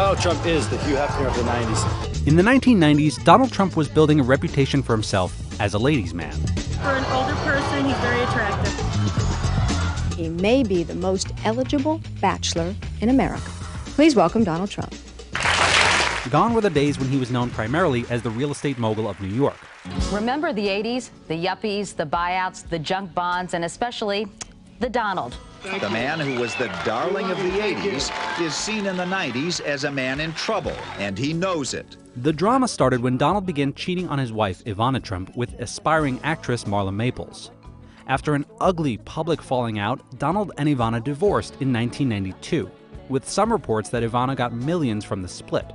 Donald Trump is the Hugh Hefner of the 90s. In the 1990s, Donald Trump was building a reputation for himself as a ladies' man. For an older person, he's very attractive. He may be the most eligible bachelor in America. Please welcome Donald Trump. Gone were the days when he was known primarily as the real estate mogul of New York. Remember the 80s? The yuppies, the buyouts, the junk bonds, and especially the Donald. The man who was the darling of the 80s is seen in the 90s as a man in trouble, and he knows it. The drama started when Donald began cheating on his wife, Ivana Trump, with aspiring actress Marla Maples. After an ugly public falling out, Donald and Ivana divorced in 1992, with some reports that Ivana got millions from the split.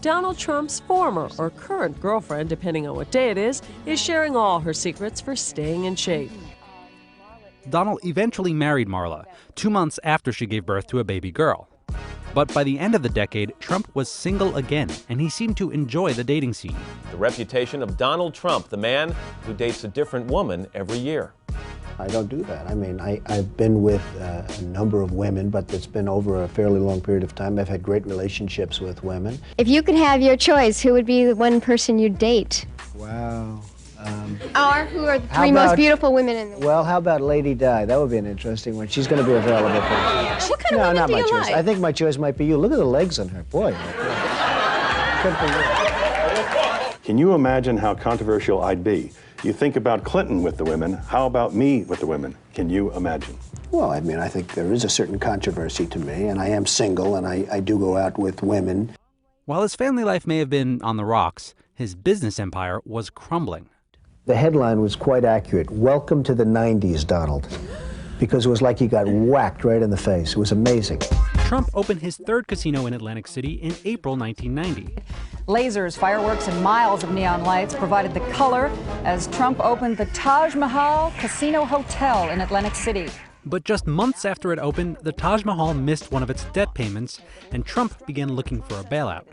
Donald Trump's former or current girlfriend, depending on what day it is sharing all her secrets for staying in shape. Donald eventually married Marla, 2 months after she gave birth to a baby girl. But by the end of the decade, Trump was single again, and he seemed to enjoy the dating scene. The reputation of Donald Trump, the man who dates a different woman every year. I don't do that. I mean, I've been with a number of women, but it's been over a fairly long period of time. I've had great relationships with women. If you could have your choice, who would be the one person you'd date? Wow. Or who are the three most beautiful women in the world? Well, how about Lady Di? That would be an interesting one. She's going to be available. What kind of women not do my you choice. like? I think my choice might be you. Look at the legs on her. Boy. Can you imagine how controversial I'd be? You think about Clinton with the women. How about me with the women? Can you imagine? Well, I mean, I think there is a certain controversy to me, and I am single, and I do go out with women. While his family life may have been on the rocks, his business empire was crumbling. The headline was quite accurate. Welcome to the 90s, Donald. Because it was like he got whacked right in the face. It was amazing. Trump opened his third casino in Atlantic City in April 1990. Lasers, fireworks, and miles of neon lights provided the color as Trump opened the Taj Mahal Casino Hotel in Atlantic City. But just months after it opened, the Taj Mahal missed one of its debt payments, and Trump began looking for a bailout.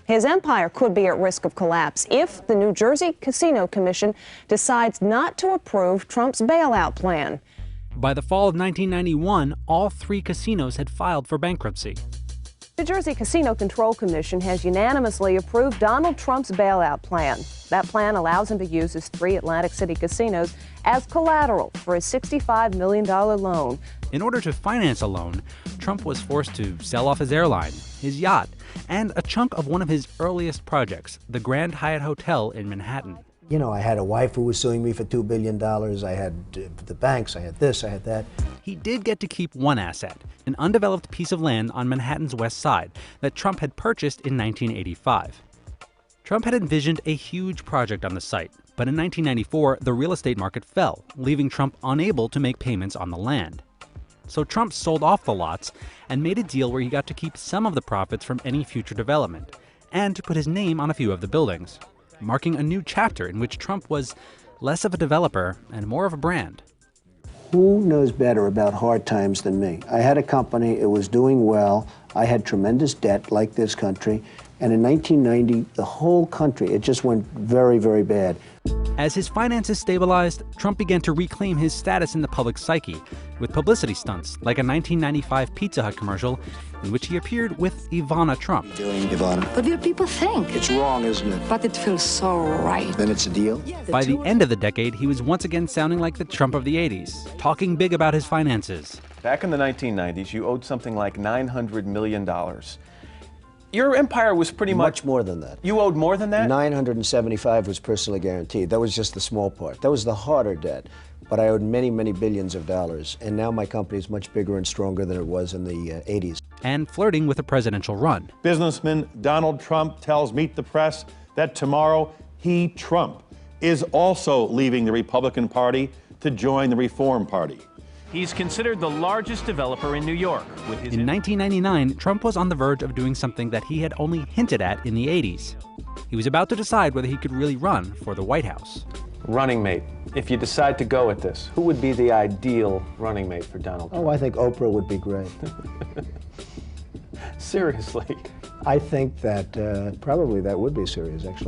His empire could be at risk of collapse if the New Jersey Casino Commission decides not to approve Trump's bailout plan. By the fall of 1991, all 3 casinos had filed for bankruptcy. The Jersey Casino Control Commission has unanimously approved Donald Trump's bailout plan. That plan allows him to use his 3 Atlantic City casinos as collateral for a $65 million loan. In order to finance a loan, Trump was forced to sell off his airline, his yacht, and a chunk of one of his earliest projects, the Grand Hyatt Hotel in Manhattan. You know, I had a wife who was suing me for $2 billion. I had the banks, I had this, I had that. He did get to keep one asset, an undeveloped piece of land on Manhattan's west side that Trump had purchased in 1985. Trump had envisioned a huge project on the site, but in 1994, the real estate market fell, leaving Trump unable to make payments on the land. So Trump sold off the lots and made a deal where he got to keep some of the profits from any future development, and to put his name on a few of the buildings, marking a new chapter in which Trump was less of a developer and more of a brand. Who knows better about hard times than me? I had a company, it was doing well, I had tremendous debt like this country, and in 1990, the whole country, it just went very, very bad. As his finances stabilized, Trump began to reclaim his status in the public psyche with publicity stunts like a 1995 Pizza Hut commercial in which he appeared with Ivana Trump. Doing Ivana. What will people think? It's wrong, isn't it? But it feels so right. Then it's a deal? By the end of the decade, he was once again sounding like the Trump of the 80s, talking big about his finances. Back in the 1990s, you owed something like $900 million. Your empire was pretty much more than that. You owed more than that? 975 was personally guaranteed. That was just the small part. That was the harder debt. But I owed many, many billions of dollars. And now my company is much bigger and stronger than it was in the 80s. And flirting with a presidential run. Businessman Donald Trump tells Meet the Press that tomorrow he, Trump, is also leaving the Republican Party to join the Reform Party. He's considered the largest developer in New York. In 1999, Trump was on the verge of doing something that he had only hinted at in the 80s. He was about to decide whether he could really run for the White House. Running mate. If you decide to go at this, who would be the ideal running mate for Donald Trump? Oh, I think Oprah would be great. Seriously? I think that probably that would be serious, actually.